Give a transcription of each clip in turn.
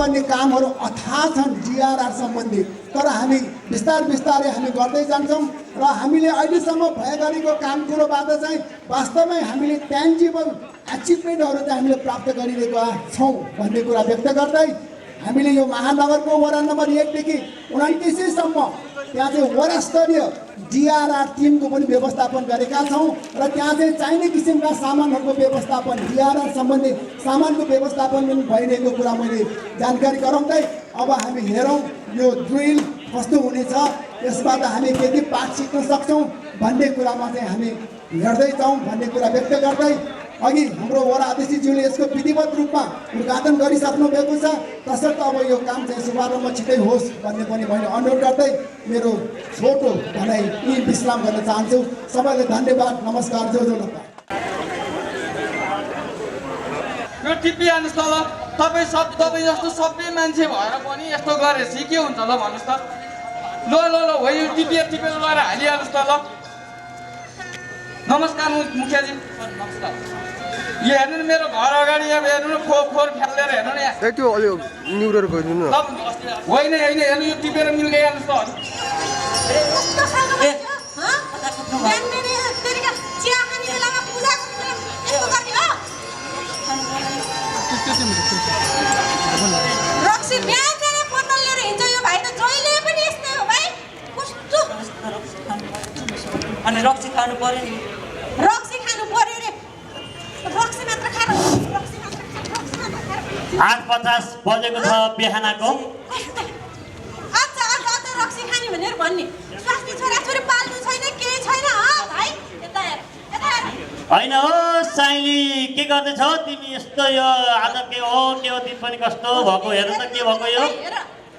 गर्नुपर्ने कामहरू अथाह छन् डिआरआर सम्बन्धी। तर हामी बिस्तारै हामी गर्दै जान्छौँ र हामीले अहिलेसम्म भए गरेको काम कुरोबाट चाहिँ वास्तवमै हामीले ट्यान्जिबल एचिभमेन्टहरू चाहिँ हामीले प्राप्त गरिरहेका छौँ भन्ने कुरा व्यक्त गर्दै हामीले यो महानगरको वडा नम्बर 1 देखि 29 सम्म त्यहाँ चाहिँ वडा स्तरीय डिआरआर टिमको पनि व्यवस्थापन गरेका छौँ र त्यहाँ चाहिँ चाहिने किसिमका सामानहरूको व्यवस्थापन डिआरआर सम्बन्धी सामानको व्यवस्थापन पनि भइरहेको कुरा मैले जानकारी गराउँदै अब हामी हेरौँ यो ड्रिल कस्तो हुनेछ, यसबाट हामी के पाठ सिक्न सक्छौँ भन्ने कुरामा चाहिँ हामी हेर्दै जाउँ भन्ने कुरा व्यक्त गर्दै अघि हाम्रो वडा अध्यक्षज्यूले यसको विधिवत रूपमा उद्घाटन गरिसक्नु भएको छ। तसर्थ अब यो काम चाहिँ शुभारम्भ छिटै होस् भन्ने पनि मैले अनुरोध गर्दै मेरो छोटो भनाइ यही विश्राम गर्न चाहन्छु। सबैलाई धन्यवाद, नमस्कार, जो लता। यो टिपिहाल्नुहोस् न ल, तपाईँ जस्तो सबै मान्छे भएर पनि यस्तो गरेपछि के हुन्छ ल भन्नुहोस् त। ल हो यो टिपेर गएर हालिहाल्नुहोस् त ल। नमस्कार मुखियाजी, नमस्कार। यो हेर्नु न मेरो घर अगाडि अब हेर्नु न खोर फ्यालेर हेर्नु न यहाँ। त्यो अलि न्युरोर गरिदिनु न। होइन हेर्नु यो टिपेर मिल्दै हाल्नुहोस् त। अनि रक्सी खानु पर्यो नि, रक्सी खानु पर्यो रे, रक्सी मात्र खाएर 8:50 बजेको छ बिहानको। आज रक्सी खाने भनेर भन्ने स्वास्नी छोराछोरी पाल्नु छैन, केही छैन भाइ। यता हेर, यता हेर। होइन हो साइली, के गर्दैछौ तिमी यस्तो? यो आज के हो दिन पनि कस्तो भएको, हेर त के भएको यो।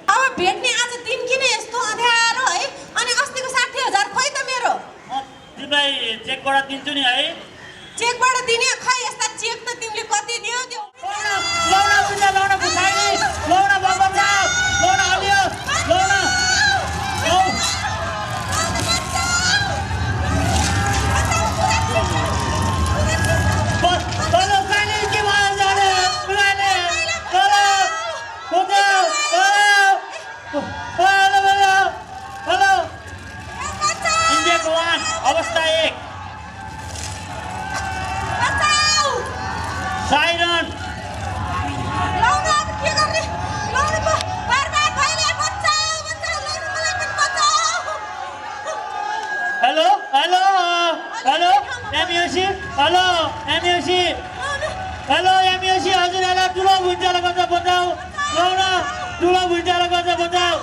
अब भेट्ने आज दिन किन यस्तो अँध्यारो है? अनि अस्तिको 60,000 खोइ त मेरो। तिमीलाई चेकबाट दिन्छु नि है। चेकबाट दिने खै, यस्ता चेक त तिमीले कति दियो त्यो। लौना बुझा, लौना बुझाइनी, लौना बबा, लौना हलियो, लौना लौ। बस चलो साइली, के भयो जाने बुझाइले, चलो बुझा। हेलो इन्डियाको 1 अवस्था 1 साइरन। लौना अब के गर्ने? लौना बर्बाद भइले, बचाऊ लौना, मलाई पनि बचाऊ। हेलो एमयुसी, हेलो एमयुसी, हेलो एमयुसी, हजुरहरूलाई ठुलो भुइँचालो गर्छ बचाऊ, लौना ठुलो भुइँचालो गर्छ बचाऊ।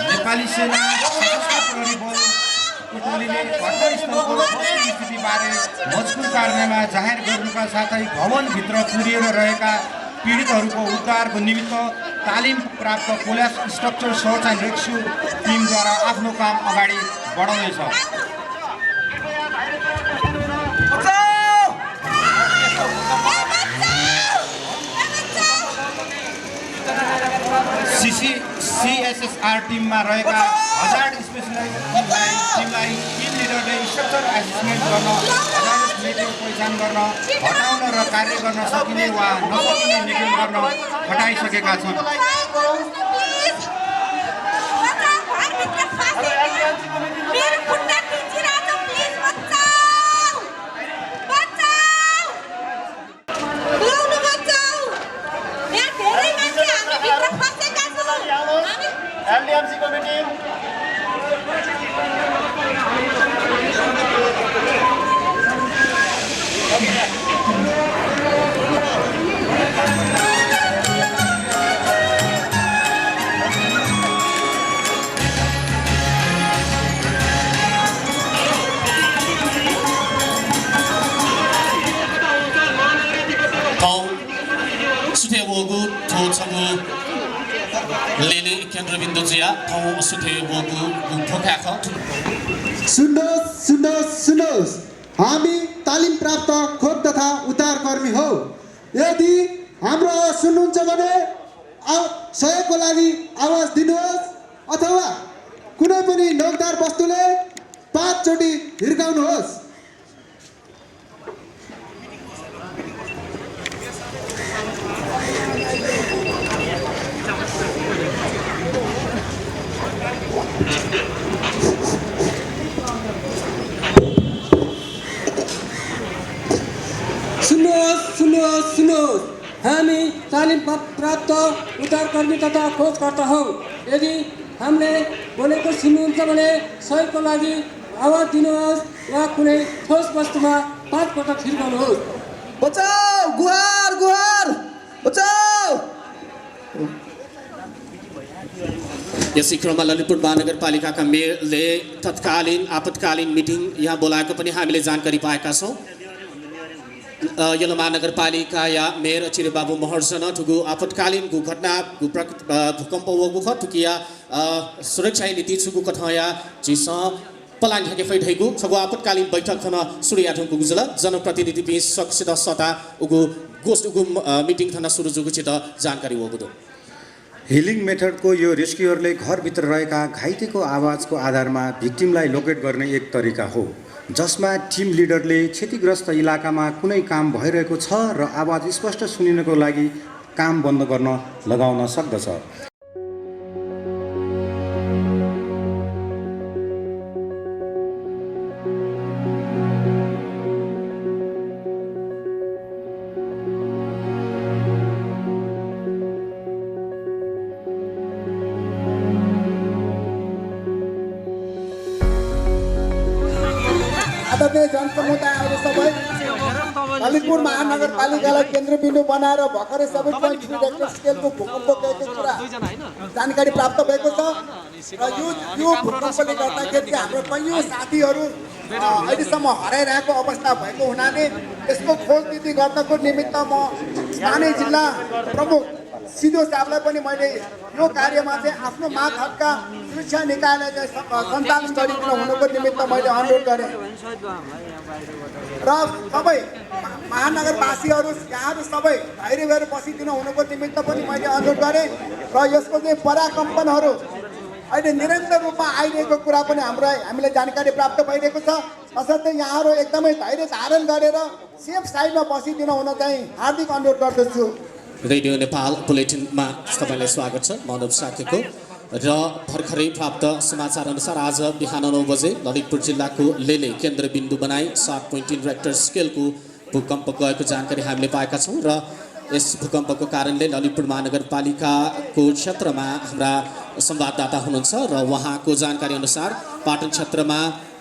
नेपाली सेना सशस्त्र प्रहरी बल टोलीले घटनास्थलको स्थितिबारे मजकुर कार्यान्वयनमा जाहेर गर्नुका साथै भवनभित्र पुरिएर रहेका पीडितहरूको उद्धारको निमित्त तालिम प्राप्त कोल्यास स्ट्रक्चर सर्च एन्ड रेस्क्यु टिमद्वारा आफ्नो काम अगाडि बढाउँदैछ। CSSR टिममा रहेका हजार्ड स्पेसलाइज टिमलाई टिम लिडरले स्ट्रक्चर एसेसमेन्ट गर्न, हजार्ड मेटेरियल पहिचान गर्न, हटाउन र कार्य गर्न सकिने वा नसकिने निगम गर्न हटाइसकेका छन्। LDMC committee थोछगु लेले केन्द्रबिन्दु जिया ठाउँ सुथे बोगु फोकाख सुन्नुहोस् हामी तालिम प्राप्त खोप तथा उद्धारकर्मी हो। यदि हाम्रो आवाज सुन्नुहुन्छ भने सहयोगको लागि आवाज दिनुहोस् अथवा कुनै पनि नोकदार वस्तुले 5 चोटि हिर्काउनुहोस्। सुन्नुहोस् हामी तालिम प्राप्त उद्धारकर्मी तथा खोजकर्ता हौँ। यदि हामीले बोलेको सुन्नुहुन्छ भने सहयोगको लागि आवाज दिनुहोस् वा कुनै ठोस वस्तुमा 5 पटक हिर्काउनुहोस्। बचाऊ गुहार बचाऊ। यसै क्रममा ललितपुर महानगरपालिकाका मेयरले तत्कालीन आपतकालीन मिटिङ यहाँ बोलाएको पनि हामीले जानकारी पाएका छौँ। यलो महानगरपालिका या मेयर चिरेबाबु महर्जन ठुगु आपतकालीन घटना भूकंप वगुख ठुकिया सुरक्षा नीति छुगु कथया जिस पलान ढके फैठैगु सगु आपतकालीन बैठक थन सूर्या ढंगु गुजल जनप्रतिनिधि बिस सक्सित सता उगु गोष्ठ उगु मिटिङ थन सुरु जुगु चित जानकारी वगुदो हिलिङ मेथडको यो रेस्क्युअरले घरभित्र रहेका घाइतेको आवाजको आधारमा भिक्टिमलाई लोकेट गर्ने एक तरिका हो, जसमा टिम लिडरले क्षतिग्रस्त इलाकामा कुनै काम भइरहेको छ र आवाज स्पष्ट सुनिनको लागि काम बन्द गर्न लगाउन सक्दछ। आदरणीय जनसमुदायहरू सबै ललितपुर महानगरपालिकालाई केन्द्रबिन्दु बनाएर भर्खरै 7.3 रेक्टर स्केलको भूकम्पको कुरा जानकारी प्राप्त भएको छ र यो भूकम्पले गर्दाखेरि हाम्रो कैयौँ साथीहरू अहिलेसम्म हराइरहेको अवस्था भएको हुनाले यसको खोज नीति गर्नको निमित्त म स्थानीय जिल्ला प्रमुख सिधो साहबलाई पनि मैले यो कार्यमा चाहिँ आफ्नो माग हकका सुरक्षा निकायलाई सञ्चालन गरिदिन हुनुको निमित्त मैले अनुरोध गरेँ र सबै महानगरवासीहरू यहाँहरू सबै धैर्य भएर बसिदिनु हुनुको निमित्त पनि मैले अनुरोध गरेँ र यसको चाहिँ पराकम्पनहरू अहिले निरन्तर रूपमा आइरहेको कुरा पनि हामीलाई जानकारी प्राप्त भइरहेको छ। तसर्थ यहाँहरू एकदमै धैर्य धारण गरेर सेफ साइडमा बसिदिनु हुन चाहिँ हार्दिक अनुरोध गर्दछु। रेडियो नेपाल बुलेटिनमा तपाईलाई स्वागत छ। मानव साथीको र भर्खरै प्राप्त समाचार अनुसार आज बिहान 9 बजे ललितपुर जिल्लाको लेले केन्द्रबिन्दु बनाई 7.3 रेक्टर स्केलको भूकम्प गएको जानकारी हामीले पाएका छौँ र यस भूकम्पको कारणले ललितपुर महानगरपालिकाको क्षेत्रमा हाम्रा संवाददाता हुनुहुन्छ र उहाँको जानकारी अनुसार पाटन क्षेत्रमा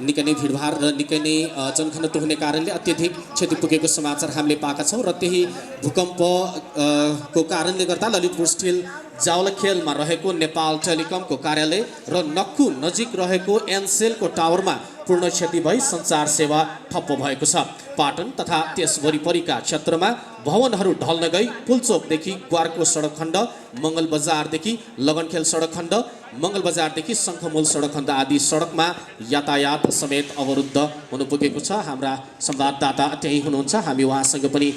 निकै नै भिडभाड र निकै नै जनघनत्व हुने कारणले अत्यधिक क्षति पुगेको समाचार हामीले पाएका छौँ र त्यही भूकम्पको कारणले गर्दा ललितपुर स्टिल जावलखेलमा रहेको नेपाल टेलिकमको कार्यालय र नक्कु नजिक रहेको एनसेलको टावरमा पूर्ण क्षति भई सञ्चार सेवा ठप्प भएको छ। पाटन तथा त्यस वरिपरिका क्षेत्रमा भवनहरू ढल्न गई पुलचोकदेखि ग्वारको सडक खण्ड, मङ्गल बजारदेखि लगनखेल सडक खण्ड, मङ्गल बजारदेखि शङ्खमूल सडक खण्ड आदि सडकमा यातायात समेत अवरुद्ध हुन पुगेको छ। हाम्रा संवाददाता त्यही हुनुहुन्छ, हामी उहाँसँग पनि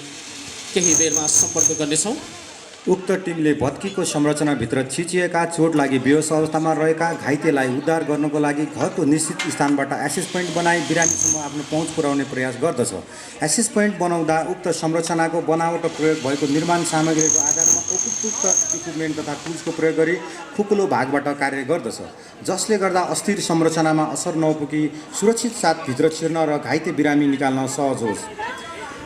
केही बेरमा सम्पर्क गर्नेछौँ। उक्त टिमले भत्कीको संरचनाभित्र छिचिएका चोट लागि बेहोस अवस्थामा रहेका घाइतेलाई उद्धार गर्नको लागि घरको निश्चित स्थानबाट एक्सेस पोइन्ट बनाई बिरामीसम्म आफ्नो पहुँच पुर्याउने प्रयास गर्दछ। एक्सेस पोइन्ट बनाउँदा उक्त संरचनाको बनावट प्रयोग भएको निर्माण सामग्रीको आधारमा उपयुक्त इक्विपमेन्ट तथा टुल्सको प्रयोग गरी खुकुलो भागबाट कार्य गर्दछ, जसले गर्दा अस्थिर संरचनामा असर नपुगी सुरक्षित साथ भित्र छिर्न र घाइते बिरामी निकाल्न सहज होस्।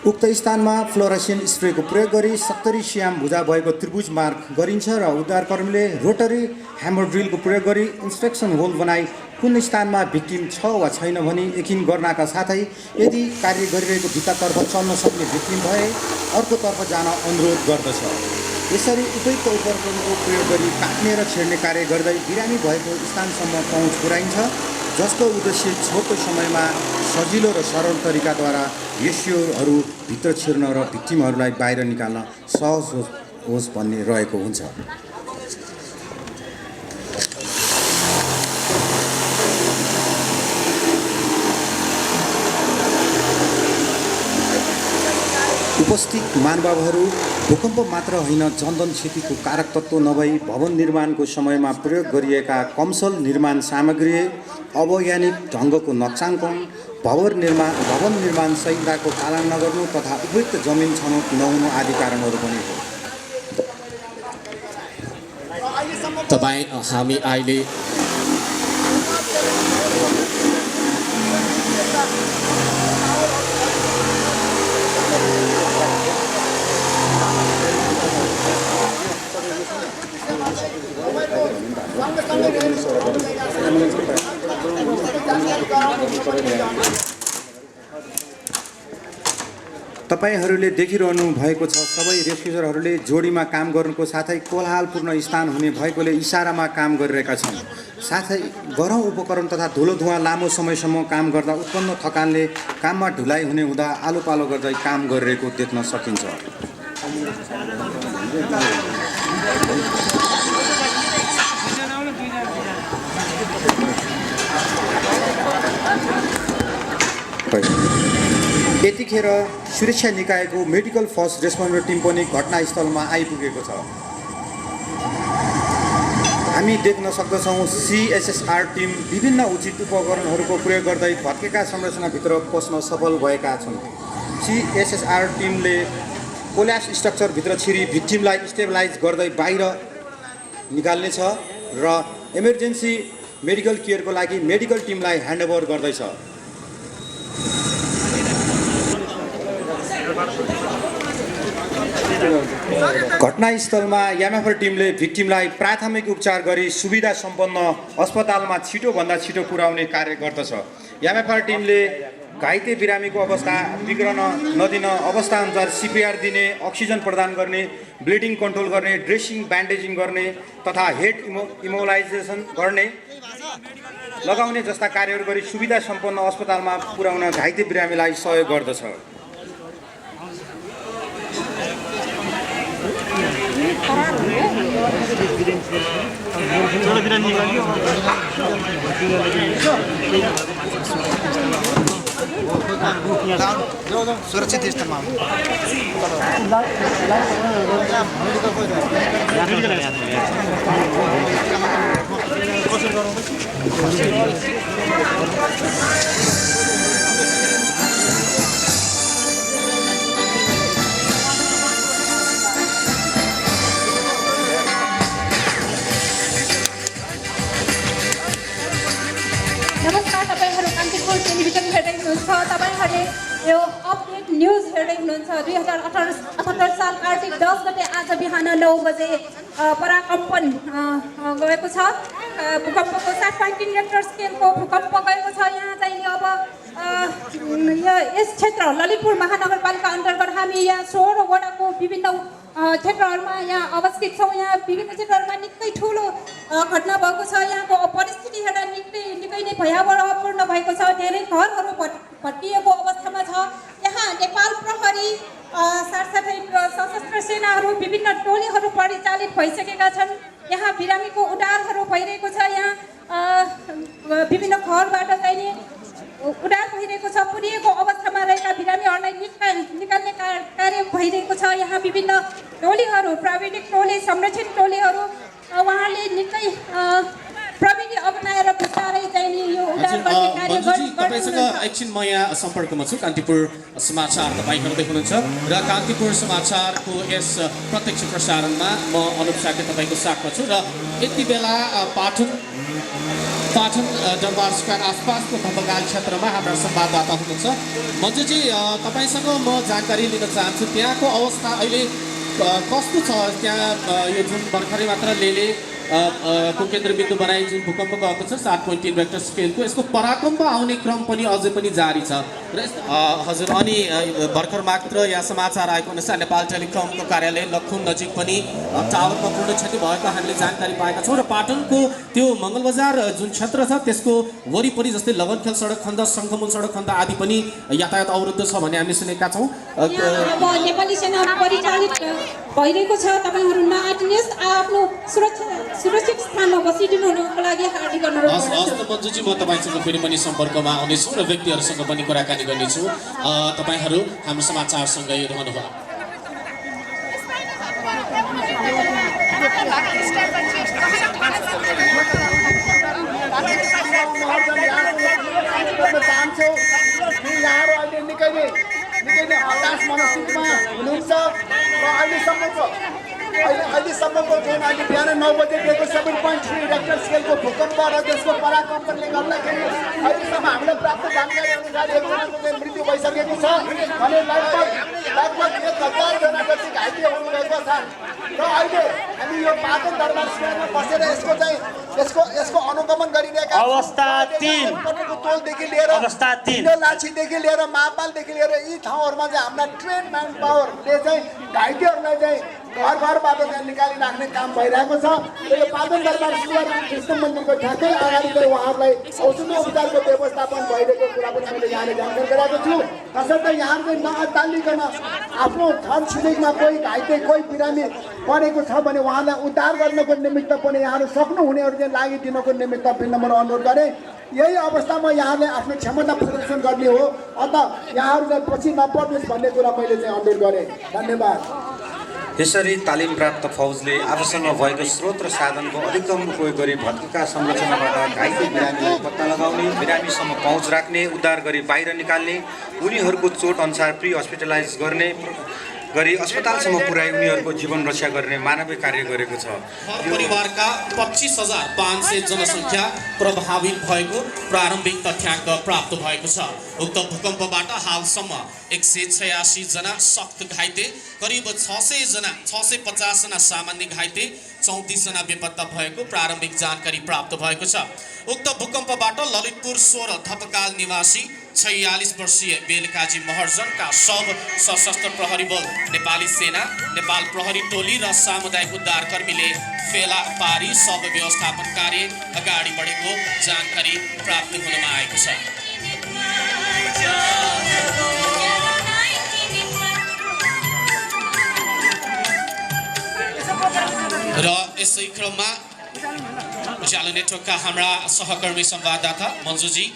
उक्त स्थानमा फ्लोरेसेन्ट स्प्रेको प्रयोग गरी 70 सिएम भुजा भएको त्रिभुज मार्क गरिन्छ र उद्धारकर्मीले रोटरी ह्यामर ड्रिलको प्रयोग गरी इन्स्पेक्सन होल बनाई कुन स्थानमा भिक्टिम छ वा छैन भनी यकिन गर्नका साथै यदि कार्य गरिरहेको भित्तातर्फ चल्न सक्ने भिक्टिम भए अर्कोतर्फ जान अनुरोध गर्दछ। यसरी उपयुक्त उपकरणको प्रयोग गरी काट्ने र छेड्ने कार्य गर्दै बिरामी भएको स्थानसम्म पहुँच पुर्याइन्छ, जसको उद्देश्य छोटो समयमा सजिलो र सरल तरिकाद्वारा यस्योहरू भित्र छिर्न र भिक्टिमहरूलाई बाहिर निकाल्न सहज होस् भन्ने रहेको हुन्छ। उपस्थित महानुभावहरू, भूकम्प मात्र होइन, जनधन क्षतिको कारक तत्त्व नभई भवन निर्माणको समयमा प्रयोग गरिएका कमसल निर्माण सामग्री, अवैज्ञानिक ढङ्गको नक्साङ्कन, भवन निर्माण संहिताको पालन नगर्नु तथा उपयुक्त जमिन छनौट नहुनु आदि कारणहरू पनि हो। तपाईँ हामी अहिले तपाईहरूले देखिरहनु भएको छ, सबै रेस्क्युजरहरूले जोडीमा काम गर्नुको साथै कोलाहलपूर्ण स्थान हुने भएकोले इसारामा काम गरिरहेका छन्। साथै गरौँ उपकरण तथा धुलो धुवाँ लामो समयसम्म काम गर्दा उत्पन्न थकानले काममा ढिलाइ हुने हुँदा आलो पालो गर्दै काम गरिरहेको देख्न सकिन्छ। यतिखेर सुरक्षा निकायको मेडिकल फर्स्ट रेस्पोन्डर टिम पनि घटनास्थलमा आइपुगेको छ। हामी देख्न सक्दछौँ CSSR टिम विभिन्न उचित उपकरणहरूको प्रयोग गर्दै भत्केका संरचनाभित्र पस्न सफल भएका छन्। CSSR टिमले कोल्याप्स स्ट्रक्चरभित्र छिरी भिक्टिमलाई स्टेबलाइज गर्दै बाहिर निकाल्नेछ र इमर्जेन्सी मेडिकल केयरको लागि मेडिकल टिमलाई ह्यान्डओभर गर्दैछ। घटनास्थलमा यामाफर टिमले भिक्टिमलाई प्राथमिक उपचार गरी सुविधा सम्पन्न अस्पतालमा छिटोभन्दा छिटो पुर्याउने कार्य गर्दछ। यामाफर टिमले घाइते बिरामीको अवस्था बिग्रन नदिन अवस्थाअनुसार CPR दिने, अक्सिजन प्रदान गर्ने, ब्लिडिङ कन्ट्रोल गर्ने, ड्रेसिङ ब्यान्डेजिङ गर्ने तथा हेड इमोलाइजेसन गर्ने लगाउने जस्ता कार्यहरू गरी सुविधा सम्पन्न अस्पतालमा पुर्याउन घाइते बिरामीलाई सहयोग गर्दछ। सुरक्षित स्थानमा नमस्कार, तपाईँहरू कान्तिपुर टेलिभिजन हेर्दै हुनुहुन्छ। तपाईँहरूले यो अपडेट न्युज हेर्दै हुनुहुन्छ। 2078 साल कार्तिक 10 गते आज बिहान 9 बजे पराकम्पन गएको छ। भूकम्पको 7.3 रेक्टर स्केलको भूकम्प गएको छ। यहाँ चाहिँ अब यस क्षेत्र ललितपुर महानगरपालिका अन्तर्गत हामी यहाँ 16 वडाको विभिन्न क्षेत्रहरूमा यहाँ अवस्थित छौँ। यहाँ विभिन्न क्षेत्रहरूमा निकै ठुलो घटना भएको छ। यहाँको परिस्थिति हेर्दा निकै नै भयावहपूर्ण भएको छ। धेरै घरहरू भत्किएको अवस्थामा छ। यहाँ नेपाल प्रहरी साथसाथै सशस्त्र सेनाहरू विभिन्न टोलीहरू परिचालित भइसकेका छन्। यहाँ बिरामीको उद्धारहरू भइरहेको छ। यहाँ विभिन्न घरबाट चाहिँ उद्धार भइरहेको छ। पुरिएको अवस्थामा रहेका बिरामीहरूलाई निकाल्ने कार्य भइरहेको छ। यहाँ विभिन्न टोलीहरू, प्राविधिक टोली, संरक्षण टोलीहरू उहाँले निकै प्रविधि अपनाएर बिस्तारै चाहिँ यो उद्धार गर्ने कार्य तपाईसँग एकछिन म यहाँ सम्पर्कमा छु। कान्तिपुर समाचार तपाईँ हेर्दै हुनुहुन्छ र कान्तिपुर समाचारको यस प्रत्यक्ष प्रसारणमा म अनुप साके तपाईँको साथमा छु र यति बेला पाटन दरबार स्क्वायर आसपासको धम्बगाल क्षेत्रमा हाम्रा संवाददाता हुनुहुन्छ। मन्जुजी, तपाईँसँग म जानकारी लिन चाहन्छु त्यहाँको अवस्था अहिले कस्तो छ? त्यहाँ यो जुन भर्खरै मात्र लेले को केन्द्रबिन्दु बनाई जुन भूकम्प गएको छ 7.3 रेक्टर स्केलको, यसको पराकम्प आउने क्रम पनि अझै पनि जारी छ र हजुर अनि भर्खर मात्र यहाँ समाचार आएको अनुसार नेपाल टेलिकमको कार्यालय लखुङ नजिक पनि टावरमा पूर्ण क्षति भएको हामीले जानकारी पाएका छौँ र पाटनको त्यो मङ्गलबजार जुन क्षेत्र छ त्यसको वरिपरि जस्तै लगनखेल सडक खण्ड, शङ्खमुल सडक खण्ड आदि पनि यातायात अवरुद्ध छ भन्ने हामीले सुनेका छौँ। नेपाली सेना भइरहेको छ। तपाईँहरू नआटिनुहोस्, आफ्नो सुरक्षित स्थानमा बसिदिनुको लागि हार्दिक अनुरोध हस् गर्दछु। त मन्जुजी, म तपाईँसँग फेरि पनि सम्पर्कमा आउनेछु र व्यक्तिहरूसँग पनि कुराकानी गर्नेछु। तपाईँहरू हाम्रो समाचारसँगै रहनुहोला। चाहन्छु कि यहाँहरू अहिले निकै नै हताश मनस्थितिमा हुनुहुन्छ र अहिलेसम्मको जुन अहिले बिहान 9 बजे दिएको 7.3 रेक्टर स्केलको भूकम्प र त्यसको पराकम्पनले गर्दाखेरि अहिलेसम्म हामीलाई प्राप्त जानकारी अनुसार एकजनाको चाहिँ मृत्यु भइसकेको छ भने लगभग 1000 जना जति घाइते हुनुभएको छ। र अहिले हामी यो पाटन दरबार स्क्वायरमा बसेर यसको अनुगमन गरिरहेका अवस्था 3 तोलदेखि लिएर अवस्था 3 लाछीदेखि लिएर महापालदेखि लिएर यी ठाउँहरूमा चाहिँ हाम्रा ट्रेन म्यान पावरले चाहिँ घाइतेहरूलाई चाहिँ घरबाट चाहिँ निकालिराख्ने काम भइरहेको छ। र यो पाटन दरबार स्क्वायर कृष्ण मन्दिरको ठ्याक्कै अगाडि चाहिँ उहाँहरूलाई औषधि उपचारको व्यवस्थापन भइरहेको कुरा पनि मैले यहाँले जानकारी गराएको छु। तसर्थ यहाँ चाहिँ नअत्तालिकन आफ्नो छर छिमेकमा कोही घाइते कोही बिरामी परेको छ भने उहाँलाई उद्धार गर्नको निमित्त पनि यहाँहरू सक्नुहुनेहरू चाहिँ लागिदिनको निमित्त फेरि म अनुरोध गरेँ। यही अवस्थामा यहाँले आफ्नो क्षमता प्रदर्शन गर्ने हो, अत यहाँहरू चाहिँ पछि नपर्नुहोस् भन्ने कुरा मैले चाहिँ अनुरोध गरेँ। धन्यवाद। यसरी तालिम प्राप्त फौजले आफूसँग भएको स्रोत र साधनको अधिकतम उपयोग गरी भत्केका संरचनाबाट घाइते बिरामीलाई पत्ता लगाउने, बिरामीसम्म पहुँच राख्ने, उद्धार गरी बाहिर निकाल्ने, उनीहरूको चोट अनुसार प्री हस्पिटलाइज गर्ने गरी अस्पतालसम्म पुर्याई उनीहरूको जीवन रक्षा गर्ने मानवीय कार्य गरेको छ। परिवारका 25,500 जनसङ्ख्या प्रभावित भएको प्रारम्भिक तथ्याङ्क प्राप्त भएको छ। उक्त भूकम्पबाट हालसम्म 186 जना सख्त घाइते, करिब 650 जना सामान्य घाइते, 34 जना बेपत्ता भएको प्रारम्भिक जानकारी प्राप्त भएको छ। उक्त भूकम्पबाट ललितपुर 16 धपकाल निवासी 46 वर्षीय बेलकाजी महर्जनका शव सशस्त्र प्रहरी बल, नेपाली सेना, नेपाल प्रहरी टोली र सामुदायिक उद्धारकर्मीले फेला पारी शव व्यवस्थापन कार्य अगाडि बढेको जानकारी प्राप्त हुनमा आएको छ। र यसै क्रममा उज्यालो नेटवर्कका हाम्रा सहकर्मी संवाददाता मन्जुजी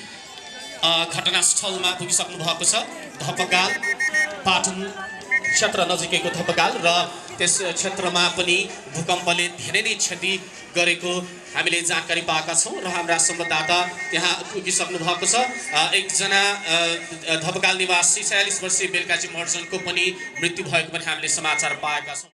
घटनास्थलमा पुगिसक्नु भएको छ। धपकाल पाटन क्षेत्र नजिकैको धपकाल र त्यस क्षेत्रमा पनि भूकम्पले धेरै नै क्षति गरेको हामीले जानकारी पाएका छौँ र हाम्रा संवाददाता त्यहाँ पुगिसक्नु भएको छ। एकजना धपकाल निवासी 46 वर्षीय बेलकाजी महर्जनको पनि मृत्यु भएको पनि हामीले समाचार पाएका छौँ।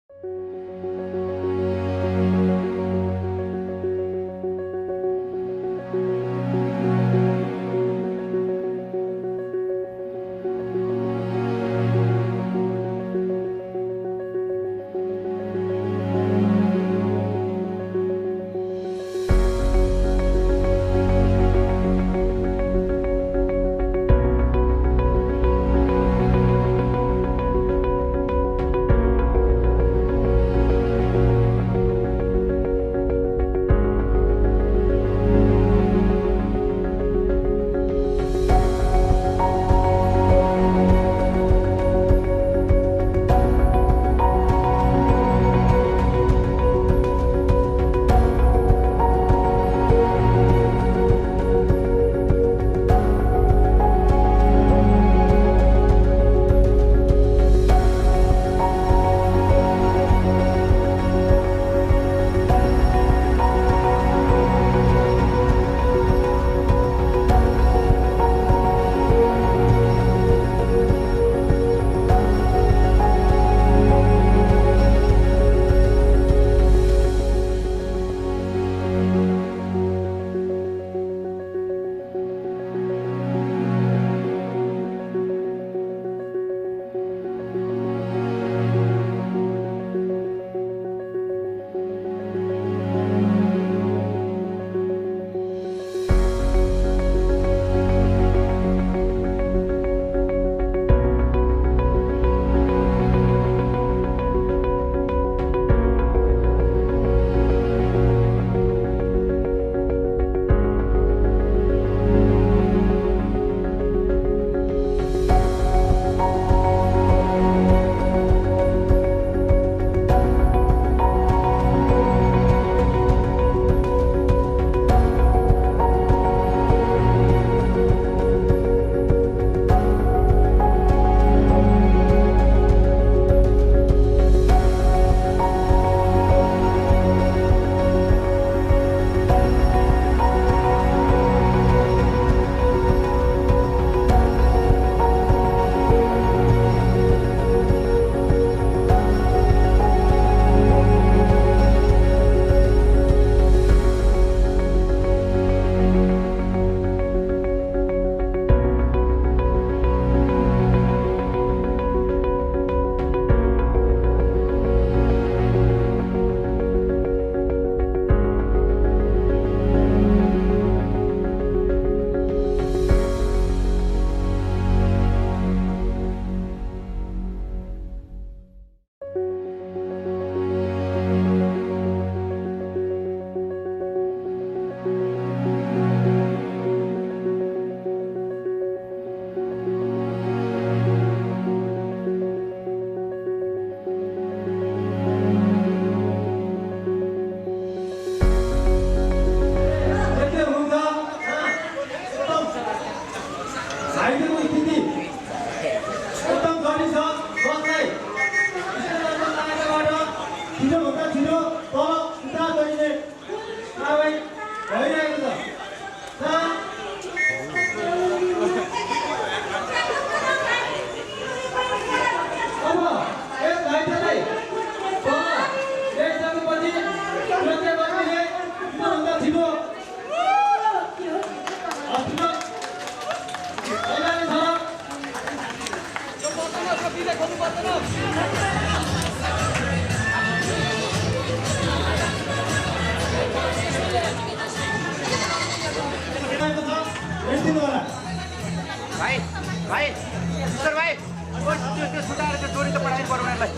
ढिलो तल उता गरिने कारबाही भइरहेको छ। अब यस घाइतेलाई तल ल्याइसकेपछि सुरक्षाकर्मीले त्योभन्दा छिटो हस्पिटल लैजाने भाइ भाइ सर भाइ त्यो सुधाएर त्यो डोरी त पठाइदिनु पर्यो उनीहरूलाई।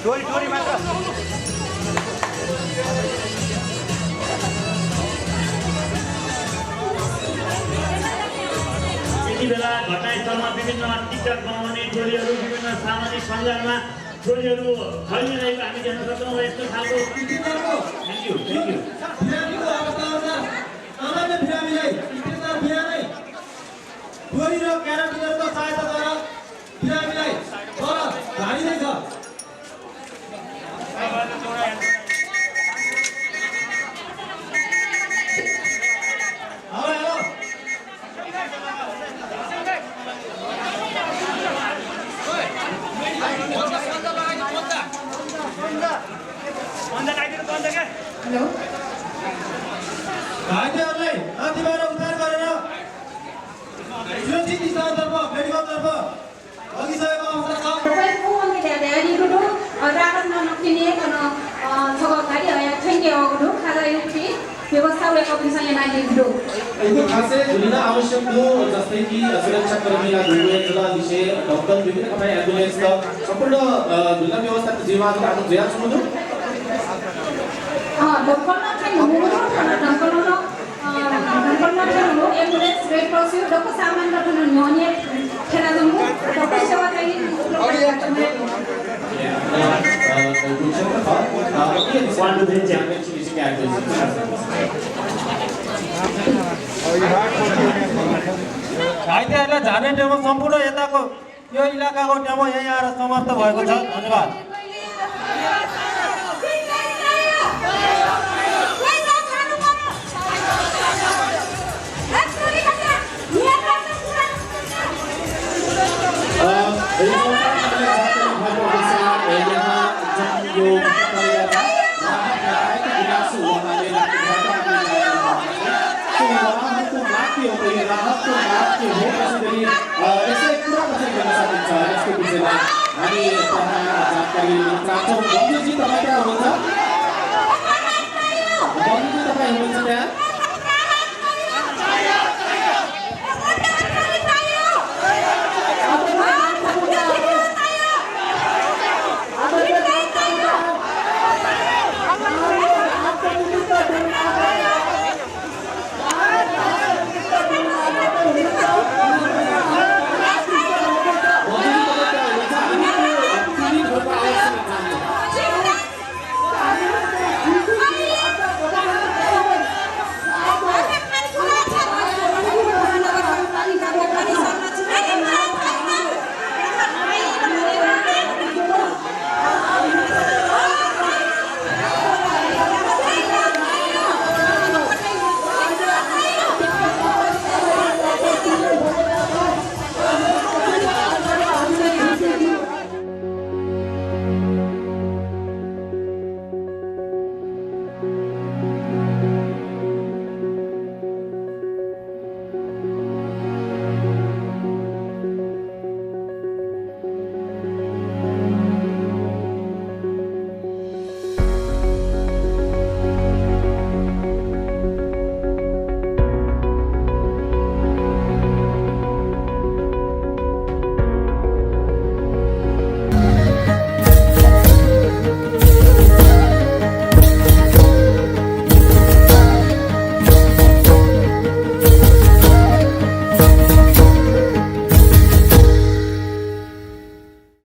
डोरी डोरी मात्र यति बेला घटनास्थलमा विभिन्न टिकट बनाउने टोलीहरू विभिन्न सामाजिक सञ्जालमा टोलीहरू फैलिरहेको हामी देख्न सक्छौँ र यस्तो खालको थ्याङ्क यू बिरामीको अवस्थामा सामान्य बिरामीलाई स्थिरता बिहानै डोरी र क्याराबिनरको सहायताद्वारा बिरामीलाई तल झारिँदैछ। हेलो घाइतेहरूलाई माथिबाट उद्धार गरेर सुरक्षित स्थानतर्फ मेडिकलतर्फ लगिसकेको अवस्था छ। Pokoknya uang kita ada di dulu, rakyat non kini kan coba kali ya tinggi orang dulu kalau yang ini व्यवस्था उलेको पनि छ यहाँ नानी दु यो खासै जुलिन आवश्यक हो जस्तै कि सुरक्षाकर्मीलाई धुने विषय डक्टर विभिन्न कमाइ एम्बुलेन्स त सम्पूर्ण जुलिन व्यवस्थाको जीवाको आफ्नो ज्यान सुन्नु dokternya kan ngomong dokternya kan ambulance red cross यो डक्टर सामान डक्टर न्योने खेला जम्मू डक्टर सेवा चाहिँ घाइतेहरूलाई झार्ने टेमो सम्पूर्ण यताको यो इलाकाको टेमो यही आएर समाप्त भएको छ। धन्यवाद। हामी जानकारी प्राप्त गर्छौँ।